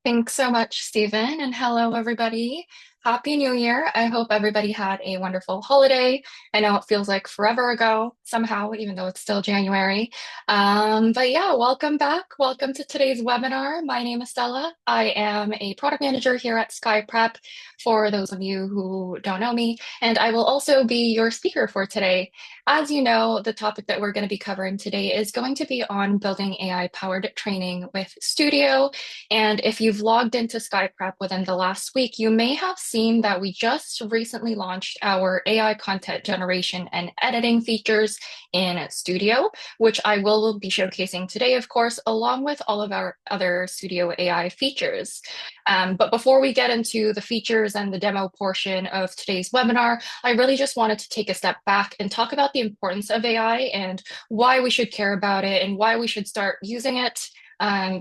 Thanks so much, Stephen, and hello, everybody. Happy New Year. I hope everybody had a wonderful holiday. I know it feels like forever ago somehow, even though it's still January. But yeah, welcome back. Welcome to today's webinar. My name is Stella. I am a product manager here at SkyPrep, for those of you who don't know me, and I will also be your speaker for today. As you know, the topic that we're going to be covering today is going to be on building AI-powered training with Studio. And if you've logged into SkyPrep within the last week, you may have seen that we just recently launched our AI content generation and editing features in Studio, which I will be showcasing today, of course, along with all of our other Studio AI features. But before we get into the features and the demo portion of today's webinar, I really just wanted to take a step back and talk about the importance of AI and why we should care about it and why we should start using it.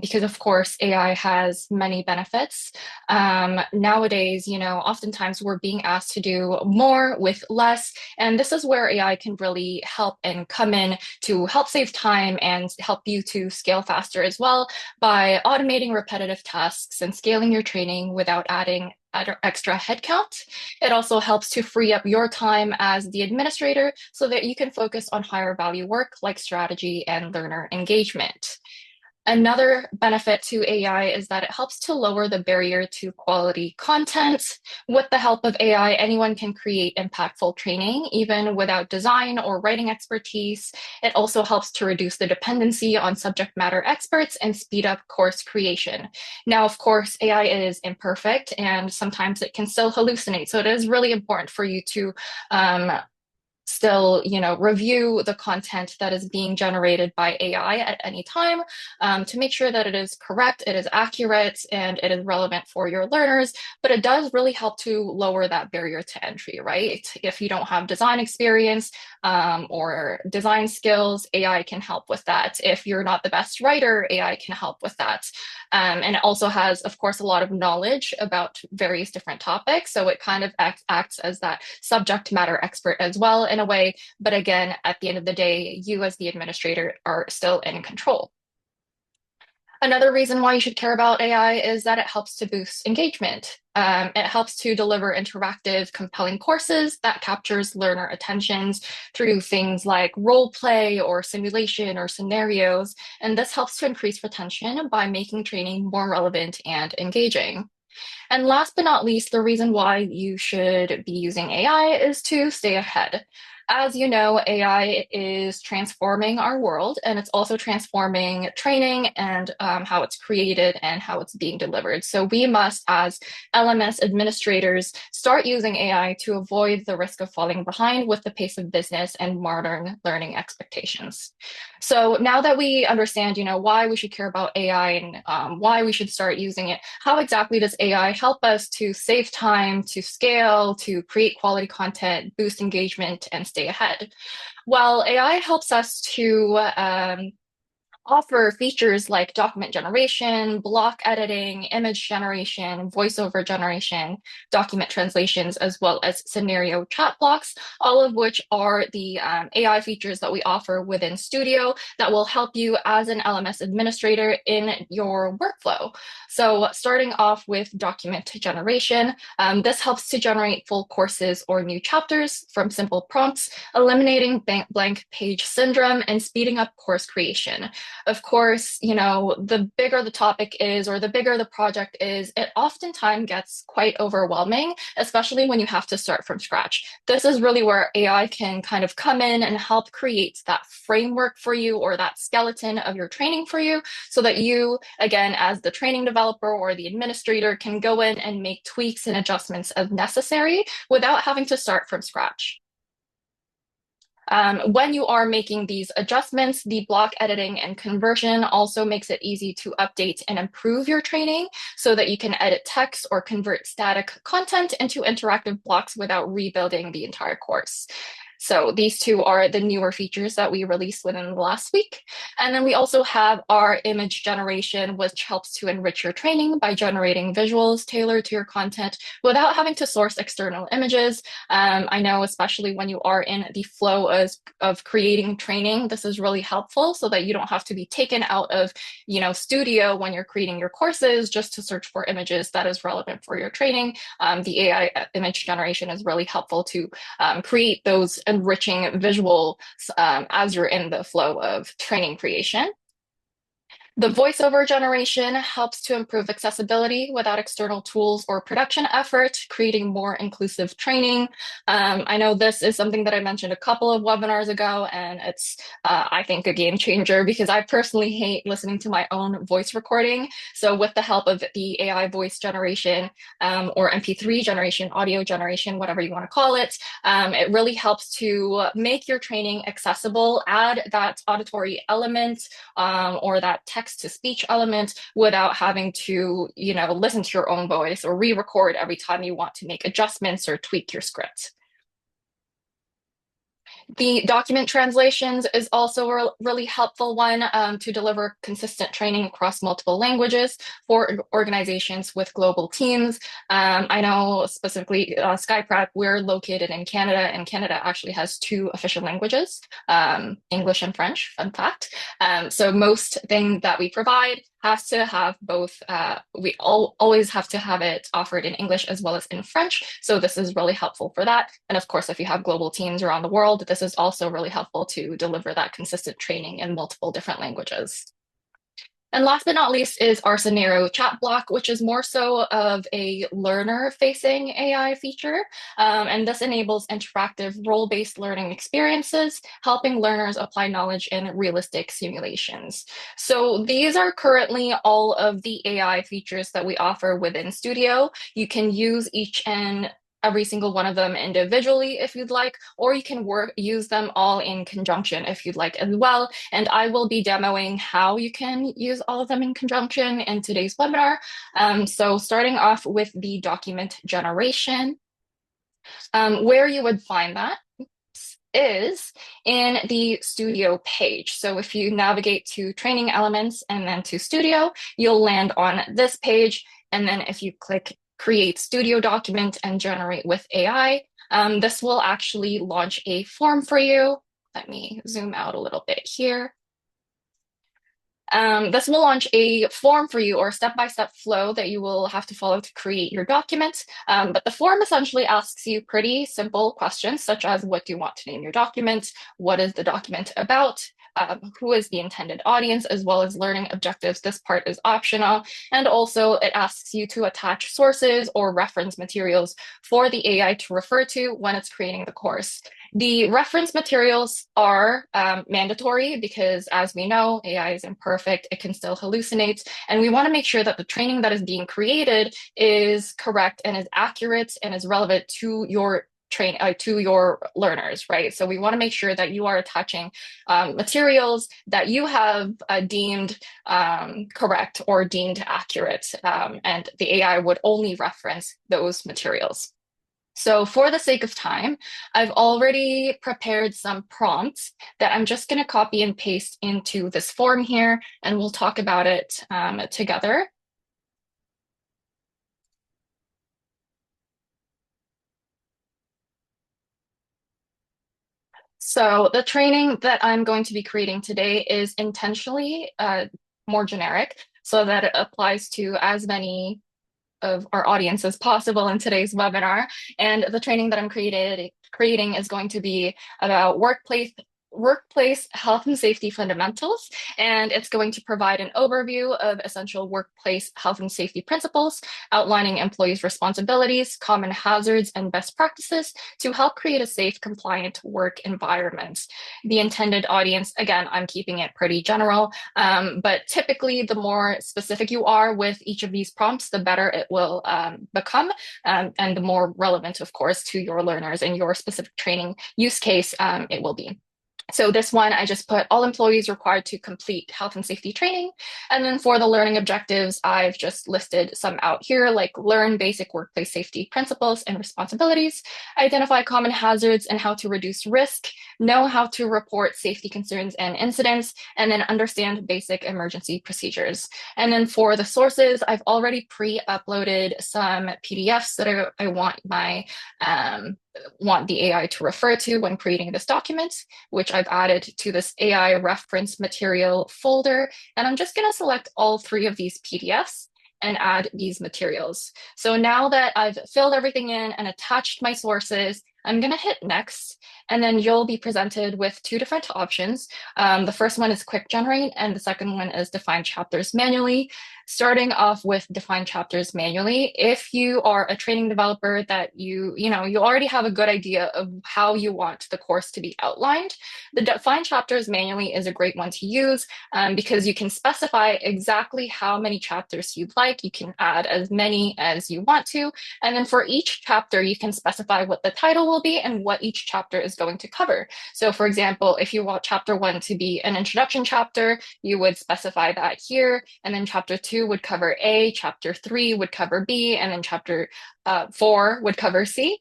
Because of course AI has many benefits. Nowadays, oftentimes we're being asked to do more with less, and this is where AI can really help and come in to help save time and help you to scale faster as well by automating repetitive tasks and scaling your training without adding extra headcount. It also helps to free up your time as the administrator so that you can focus on higher value work like strategy and learner engagement. Another benefit to AI is that it helps to lower the barrier to quality content. With the help of AI, anyone can create impactful training, even without design or writing expertise. It also helps to reduce the dependency on subject matter experts and speed up course creation. Now, of course, AI is imperfect and sometimes it can still hallucinate. So it is really important for you to um, still, review the content that is being generated by AI at any time to make sure that it is correct, it is accurate, and it is relevant for your learners. But it does really help to lower that barrier to entry, right? If you don't have design experience or design skills, AI can help with that. If you're not the best writer, AI can help with that. And it also has, of course, a lot of knowledge about various different topics. So it kind of acts as that subject matter expert as well in a way. But again, at the end of the day, you as the administrator are still in control. Another reason why you should care about AI is that it helps to boost engagement. It helps to deliver interactive, compelling courses that captures learner attentions through things like role play or simulation or scenarios. And this helps to increase retention by making training more relevant and engaging. And last but not least, the reason why you should be using AI is to stay ahead. As you know, AI is transforming our world, and it's also transforming training and how it's created and how it's being delivered. So we must, as LMS administrators, start using AI to avoid the risk of falling behind with the pace of business and modern learning expectations. So now that we understand, why we should care about AI and why we should start using it, how exactly does AI help us to save time, to scale, to create quality content, boost engagement, and stay ahead? Well, AI helps us to offer features like document generation, block editing, image generation, voiceover generation, document translations, as well as scenario chat blocks, all of which are the AI features that we offer within Studio that will help you as an LMS administrator in your workflow. So starting off with document generation, this helps to generate full courses or new chapters from simple prompts, eliminating blank page syndrome and speeding up course creation. Of course, the bigger the topic is or the bigger the project is, it oftentimes gets quite overwhelming, especially when you have to start from scratch. This is really where AI can kind of come in and help create that framework for you or that skeleton of your training for you so that you, again, as the training developer or the administrator, can go in and make tweaks and adjustments as necessary without having to start from scratch. When you are making these adjustments, the block editing and conversion also makes it easy to update and improve your training so that you can edit text or convert static content into interactive blocks without rebuilding the entire course. So these two are the newer features that we released within the last week. And then we also have our image generation, which helps to enrich your training by generating visuals tailored to your content without having to source external images. I know, especially when you are in the flow of creating training, this is really helpful so that you don't have to be taken out of, Studio when you're creating your courses just to search for images that is relevant for your training. The AI image generation is really helpful to create those enriching visuals as you're in the flow of training creation. The voiceover generation helps to improve accessibility without external tools or production effort, creating more inclusive training. I know this is something that I mentioned a couple of webinars ago, and it's, I think, a game changer because I personally hate listening to my own voice recording. So, with the help of the AI voice generation or MP3 generation, audio generation, whatever you want to call it, it really helps to make your training accessible, add that auditory element or that text to speech element without having to, listen to your own voice or re-record every time you want to make adjustments or tweak your script. The document translations is also a really helpful one to deliver consistent training across multiple languages for organizations with global teams. I know specifically SkyPrep, we're located in Canada, and Canada actually has two official languages, English and French, fun fact. So most thing that we provide has to have both. We always have to have it offered in English as well as in French. So this is really helpful for that. And of course, if you have global teams around the world, this is also really helpful to deliver that consistent training in multiple different languages. And last but not least is our scenario chat block, which is more so of a learner-facing AI feature. And this enables interactive role-based learning experiences, helping learners apply knowledge in realistic simulations. So these are currently all of the AI features that we offer within Studio. You can use each and every single one of them individually if you'd like, or you can use them all in conjunction if you'd like as well. And I will be demoing how you can use all of them in conjunction in today's webinar. So starting off with the document generation, where you would find that is in the Studio page. So if you navigate to Training Elements and then to Studio, you'll land on this page. And then if you click Create Studio Document and Generate with AI, this will actually launch a form for you. Let me zoom out a little bit here. This will launch a form for you or a step-by-step flow that you will have to follow to create your document. But the form essentially asks you pretty simple questions, such as what do you want to name your document? What is the document about? Who is the intended audience, as well as learning objectives. This part is optional. And also it asks you to attach sources or reference materials for the AI to refer to when it's creating the course. The reference materials are mandatory because, as we know, AI is imperfect. It can still hallucinate. And we want to make sure that the training that is being created is correct and is accurate and is relevant to your to your learners, right? So we want to make sure that you are attaching materials that you have deemed correct or deemed accurate, and the AI would only reference those materials. So for the sake of time, I've already prepared some prompts that I'm just going to copy and paste into this form here, and we'll talk about it together. So the training that I'm going to be creating today is intentionally more generic so that it applies to as many of our audience as possible in today's webinar. And the training that I'm creating is going to be about workplace health and safety fundamentals, and it's going to provide an overview of essential workplace health and safety principles, outlining employees' responsibilities, common hazards, and best practices to help create a safe, compliant work environment. The intended audience, again, I'm keeping it pretty general, but typically the more specific you are with each of these prompts, the better it will become, and the more relevant, of course, to your learners and your specific training use case it will be. So this one, I just put all employees required to complete health and safety training. And then for the learning objectives, I've just listed some out here, like learn basic workplace safety principles and responsibilities, identify common hazards and how to reduce risk, know how to report safety concerns and incidents, and then understand basic emergency procedures. And then for the sources, I've already pre-uploaded some PDFs that I want the AI to refer to when creating this document, which I've added to this AI reference material folder. And I'm just going to select all three of these PDFs and add these materials. So now that I've filled everything in and attached my sources, I'm going to hit next, and then you'll be presented with two different options. The first one is quick generate, and the second one is define chapters manually. Starting off with define chapters manually, if you are a training developer that you already have a good idea of how you want the course to be outlined, the define chapters manually is a great one to use because you can specify exactly how many chapters you'd like. You can add as many as you want to. And then for each chapter, you can specify what the title will be and what each chapter is going to cover. So for example, if you want chapter 1 to be an introduction chapter, you would specify that here. And then chapter 2 would cover A, chapter 3 would cover B, and then chapter 4 would cover C.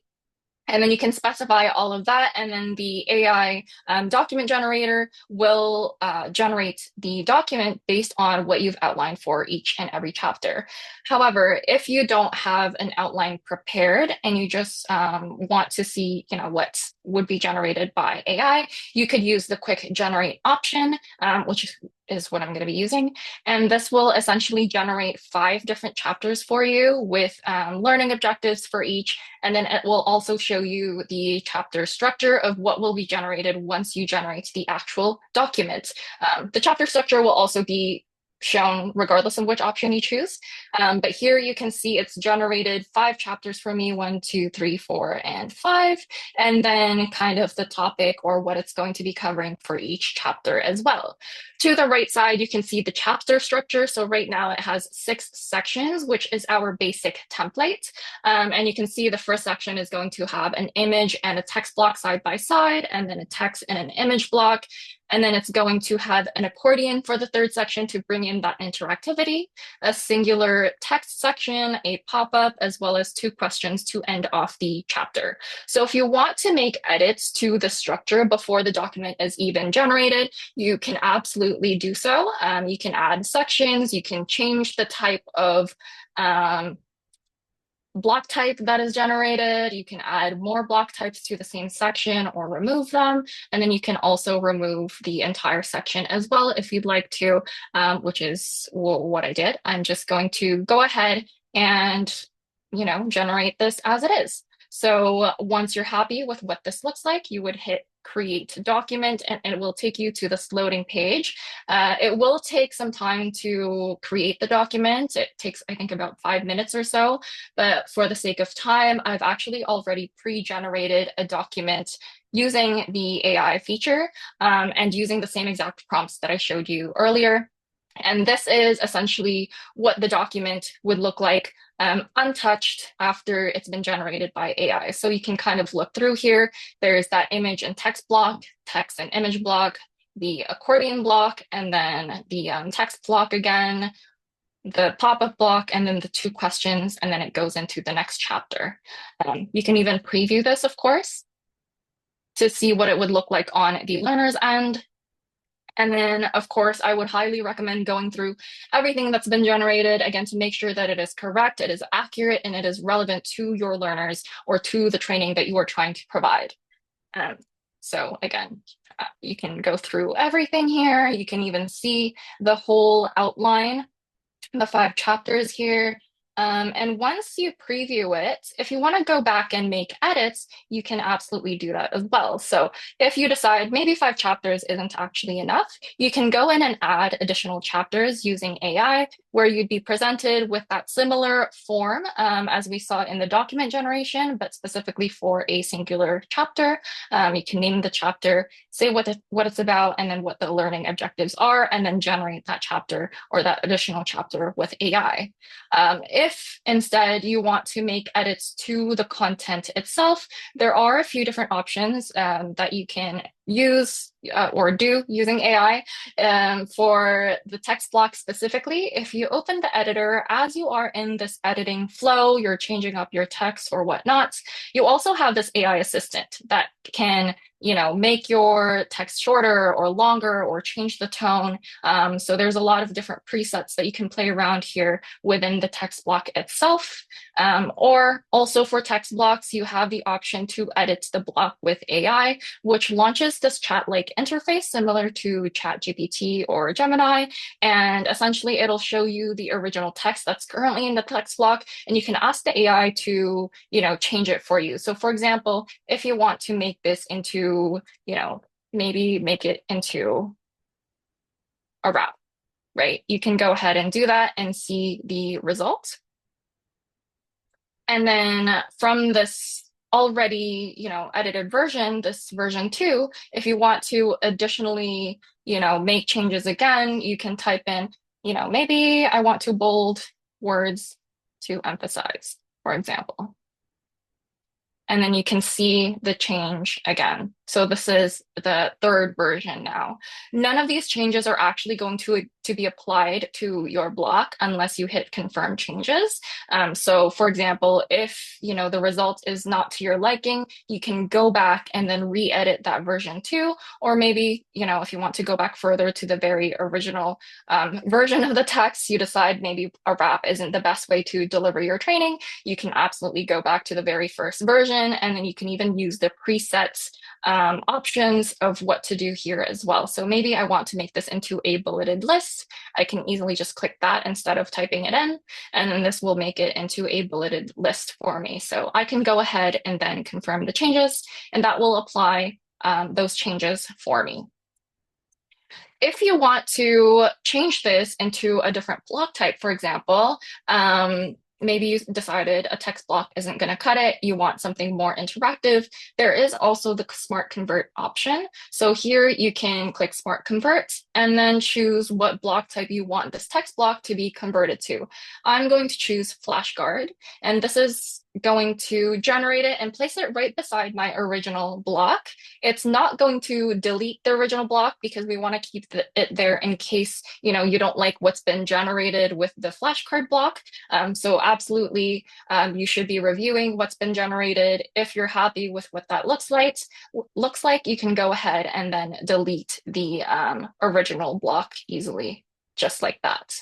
And then you can specify all of that, and then the AI document generator will generate the document based on what you've outlined for each and every chapter. However, if you don't have an outline prepared and you just want to see, what would be generated by AI, you could use the quick generate option, which is what I'm going to be using. And this will essentially generate 5 different chapters for you with learning objectives for each. And then it will also show you the chapter structure of what will be generated once you generate the actual document. The chapter structure will also be shown regardless of which option you choose. But here you can see it's generated 5 chapters for me, 1, 2, 3, 4, and 5, and then kind of the topic or what it's going to be covering for each chapter as well. To the right side, you can see the chapter structure. So right now it has 6 sections, which is our basic template. And you can see the first section is going to have an image and a text block side by side, and then a text and an image block. And then it's going to have an accordion for the third section to bring in that interactivity, a singular text section, a pop-up, as well as 2 questions to end off the chapter. So if you want to make edits to the structure before the document is even generated, you can absolutely do so. You can add sections, you can change the type of block type that is generated. You can add more block types to the same section or remove them. And then you can also remove the entire section as well if you'd like to, which is what I did. I'm just going to go ahead and, generate this as it is. So once you're happy with what this looks like, you would hit create document, and it will take you to this loading page. It will take some time to create the document. It takes, I think, about 5 minutes or so. But for the sake of time, I've actually already pre-generated a document using the AI feature and using the same exact prompts that I showed you earlier. And this is essentially what the document would look like untouched after it's been generated by AI. So you can kind of look through here. There's that image and text block, text and image block, the accordion block, and then the text block again, the pop-up block, and then the 2 questions, and then it goes into the next chapter. You can even preview this, of course, to see what it would look like on the learner's end. And then, of course, I would highly recommend going through everything that's been generated, again, to make sure that it is correct, it is accurate, and it is relevant to your learners or to the training that you are trying to provide. So again, you can go through everything here. You can even see the whole outline, the 5 chapters here. And once you preview it, if you want to go back and make edits, you can absolutely do that as well. So if you decide maybe 5 chapters isn't actually enough, you can go in and add additional chapters using AI, where you'd be presented with that similar form as we saw in the document generation, but specifically for a singular chapter. You can name the chapter, say what it's about, and then what the learning objectives are, and then generate that chapter or that additional chapter with AI. If instead you want to make edits to the content itself, there are a few different options that you can use or do using AI. For the text block specifically, if you open the editor, as you are in this editing flow, you're changing up your text or whatnot, you also have this AI assistant that can, make your text shorter or longer or change the tone. So there's a lot of different presets that you can play around here within the text block itself. Or also for text blocks, you have the option to edit the block with AI, which launches this chat-like interface similar to ChatGPT or Gemini. And essentially, it'll show you the original text that's currently in the text block, and you can ask the AI to, change it for you. So for example, if you want to make this into, maybe make it into a rap, right? You can go ahead and do that and see the result. And then from this already, edited version, this version 2, if you want to additionally, make changes again, you can type in, maybe I want to bold words to emphasize, for example. And then you can see the change again. So this is the third version now. None of these changes are actually going to be applied to your block unless you hit confirm changes. So for example, if the result is not to your liking, you can go back and then re-edit that version too. Or maybe, if you want to go back further to the very original version of the text, you decide maybe a wrap isn't the best way to deliver your training, you can absolutely go back to the very first version, and then you can even use the presets options of what to do here as well. So maybe I want to make this into a bulleted list. I can easily just click that instead of typing it in, and then this will make it into a bulleted list for me. So I can go ahead and then confirm the changes, and that will apply those changes for me. If you want to change this into a different block type, for example, maybe you decided a text block isn't going to cut it, you want something more interactive, there is also the Smart Convert option. So here you can click Smart Convert and then choose what block type you want this text block to be converted to. I'm going to choose flashcard, and this is going to generate it and place it right beside my original block. It's not going to delete the original block because we want to keep it there in case you don't like what's been generated with the flashcard block. So absolutely, you should be reviewing what's been generated. If you're happy with what that looks like, you can go ahead and then delete the original block easily, just like that.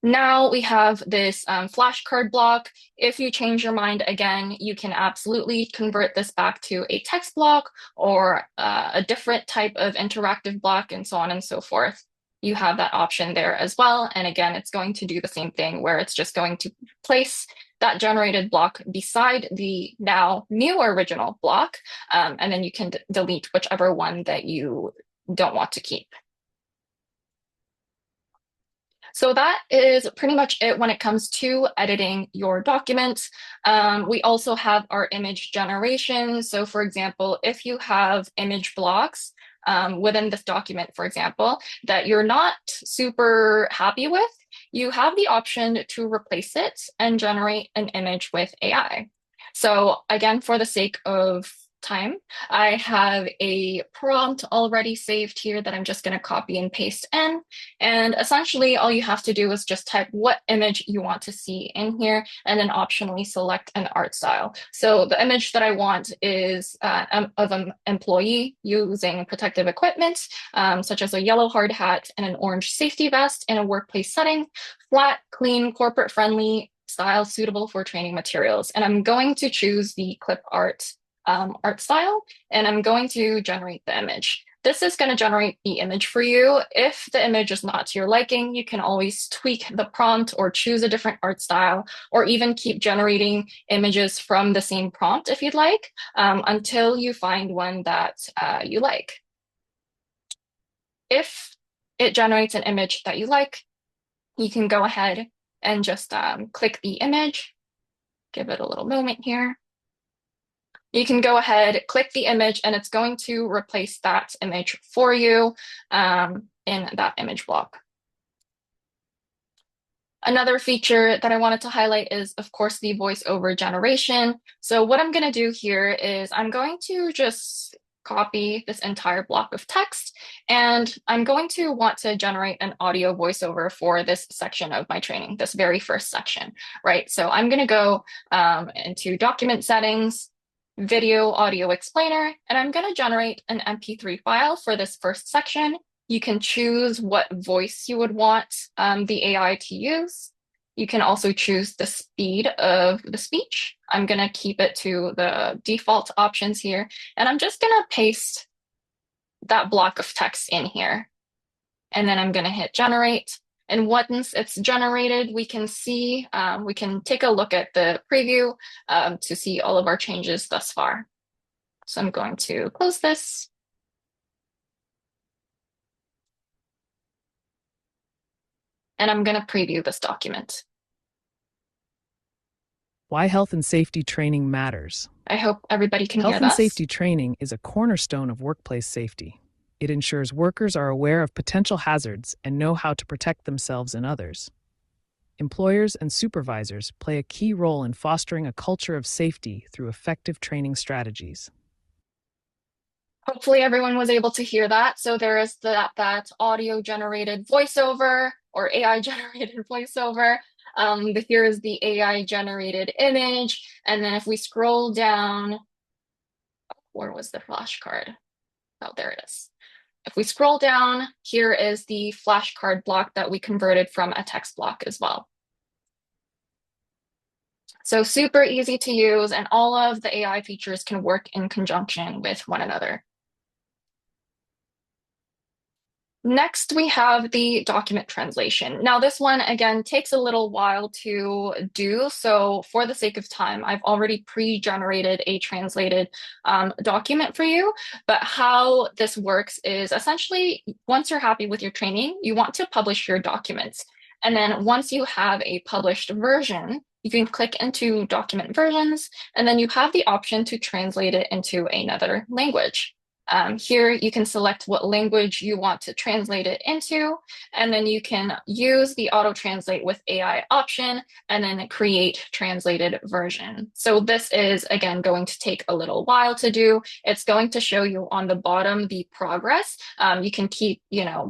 Now we have this flashcard block. If you change your mind again, you can absolutely convert this back to a text block or a different type of interactive block and so on and so forth. You have that option there as well. And again, it's going to do the same thing where it's just going to place that generated block beside the now new original block. And then you can delete whichever one that you don't want to keep. So that is pretty much it when it comes to editing your documents. We also have our image generation. So for example, if you have image blocks within this document, for example, that you're not super happy with, you have the option to replace it and generate an image with AI. So again, for the sake of time, I have a prompt already saved here that I'm just going to copy and paste in. And essentially, all you have to do is just type what image you want to see in here, and then optionally select an art style. So the image that I want is of an employee using protective equipment, such as a yellow hard hat and an orange safety vest in a workplace setting, flat, clean, corporate-friendly style suitable for training materials. And I'm going to choose the clip art art style, and I'm going to generate the image. This is going to generate the image for you. If the image is not to your liking, you can always tweak the prompt or choose a different art style, or even keep generating images from the same prompt if you'd like, until you find one that you like. If it generates an image that you like, you can go ahead and just click the image, give it a little moment here. You can go ahead, click the image, and it's going to replace that image for you in that image block. Another feature that I wanted to highlight is, of course, the voiceover generation. So what I'm going to do here is I'm going to just copy this entire block of text, and I'm going to want to generate an audio voiceover for this section of my training, this very first section, right? So I'm going to go into document settings, video audio explainer, and I'm going to generate an MP3 file for this first section. You can choose what voice you would want the AI to use. You can also choose the speed of the speech. I'm going to keep it to the default options here, and I'm just going to paste that block of text in here. And then I'm going to hit generate. And once it's generated, we can see, we can take a look at the preview to see all of our changes thus far. So I'm going to close this. And I'm going to preview this document. Why health and safety training matters. I hope everybody can hear Health and this. safety training is a cornerstone of workplace safety. It ensures workers are aware of potential hazards and know how to protect themselves and others. Employers and supervisors play a key role in fostering a culture of safety through effective training strategies. Hopefully everyone was able to hear that. So there is that audio generated voiceover or AI generated voiceover. Here is the AI generated image. And then if we scroll down, where was the flashcard? Oh, there it is. If we scroll down, here is the flashcard block that we converted from a text block as well. So super easy to use, and all of the AI features can work in conjunction with one another. Next, we have the document translation. Now, this one, again, takes a little while to do. So for the sake of time, I've already pre-generated a translated document for you. But how this works is essentially, once you're happy with your training, you want to publish your documents. And then once you have a published version, you can click into document versions, and then you have the option to translate it into another language. Here you can select what language you want to translate it into, and then you can use the auto translate with AI option and then create translated version. So this is, again, going to take a little while to do. It's going to show you on the bottom the progress. You can keep,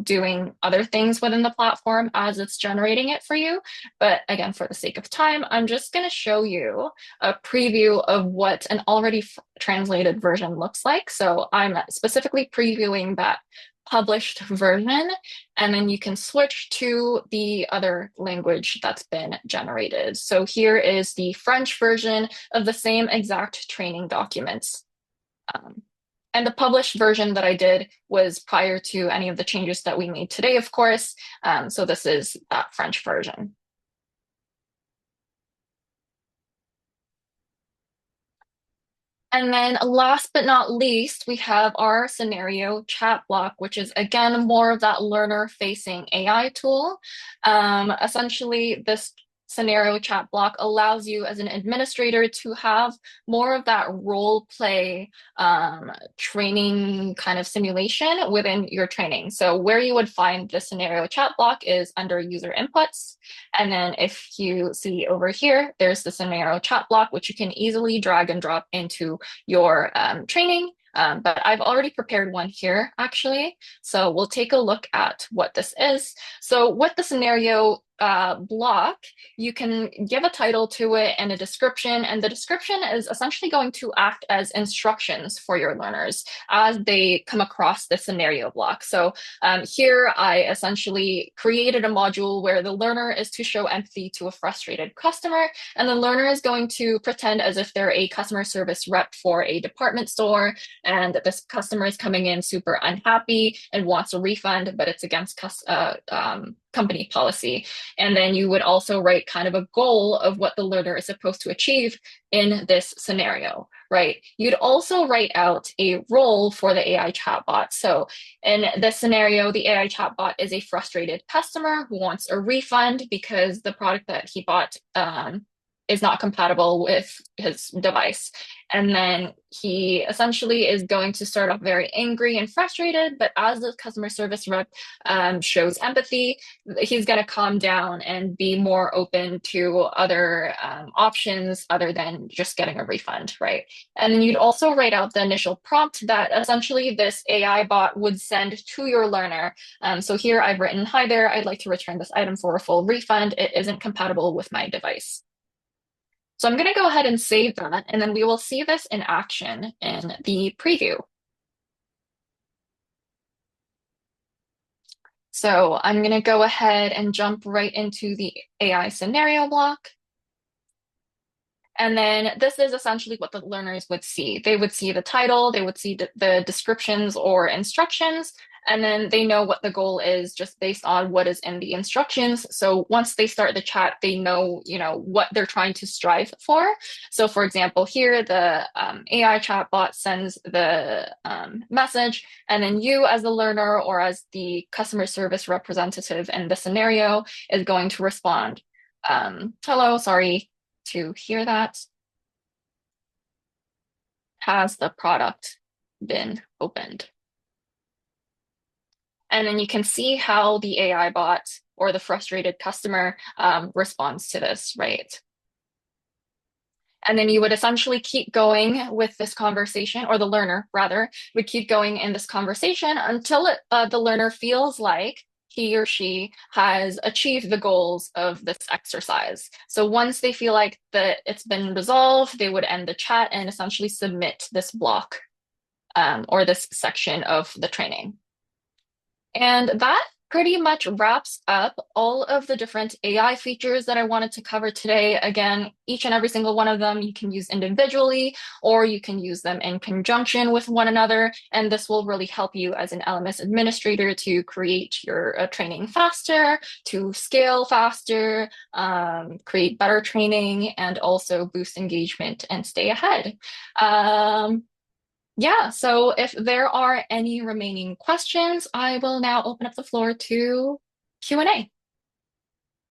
doing other things within the platform as it's generating it for you. But again, for the sake of time, I'm just going to show you a preview of what an already translated version looks like. So I'm specifically previewing that published version, and then you can switch to the other language that's been generated. So here is the French version of the same exact training documents. And the published version that I did was prior to any of the changes that we made today, of course. So this is that French version. And then last but not least, we have our scenario chat block, which is, again, more of that learner-facing AI tool. Essentially, this scenario chat block allows you as an administrator to have more of that role play training kind of simulation within your training. So where you would find the scenario chat block is under user inputs. And then if you see over here, there's the scenario chat block, which you can easily drag and drop into your training. But I've already prepared one here, actually. So we'll take a look at what this is. So with the scenario block, you can give a title to it and a description, and the description is essentially going to act as instructions for your learners as they come across the scenario block. So here I essentially created a module where the learner is to show empathy to a frustrated customer, and the learner is going to pretend as if they're a customer service rep for a department store, and this customer is coming in super unhappy and wants a refund, but it's against company policy. And then you would also write kind of a goal of what the learner is supposed to achieve in this scenario, right? You'd also write out a role for the AI chatbot. So in this scenario, the AI chatbot is a frustrated customer who wants a refund because the product that he bought is not compatible with his device. And then he essentially is going to start off very angry and frustrated, but as the customer service rep shows empathy, he's going to calm down and be more open to other options other than just getting a refund, right? And then you'd also write out the initial prompt that essentially this AI bot would send to your learner. So here I've written, "Hi there, I'd like to return this item for a full refund. It isn't compatible with my device." So I'm going to go ahead and save that, and then we will see this in action in the preview. So I'm going to go ahead and jump right into the AI scenario block. And then this is essentially what the learners would see. They would see the title, they would see the descriptions or instructions, and then they know what the goal is just based on what is in the instructions. So once they start the chat, they know, what they're trying to strive for. So for example, here the AI chatbot sends the message, and then you as the learner or as the customer service representative in the scenario is going to respond, "Hello, sorry to hear that. Has the product been opened?" And then you can see how the AI bot or the frustrated customer responds to this, right? And then you would essentially keep going with this conversation, or the learner rather would keep going in this conversation until the learner feels like he or she has achieved the goals of this exercise. So once they feel like that it's been resolved, they would end the chat and essentially submit this block or this section of the training. And that pretty much wraps up all of the different AI features that I wanted to cover today. Again, each and every single one of them you can use individually, or you can use them in conjunction with one another. And this will really help you as an LMS administrator to create your training faster, to scale faster, create better training, and also boost engagement and stay ahead. Yeah, so if there are any remaining questions, I will now open up the floor to Q&A.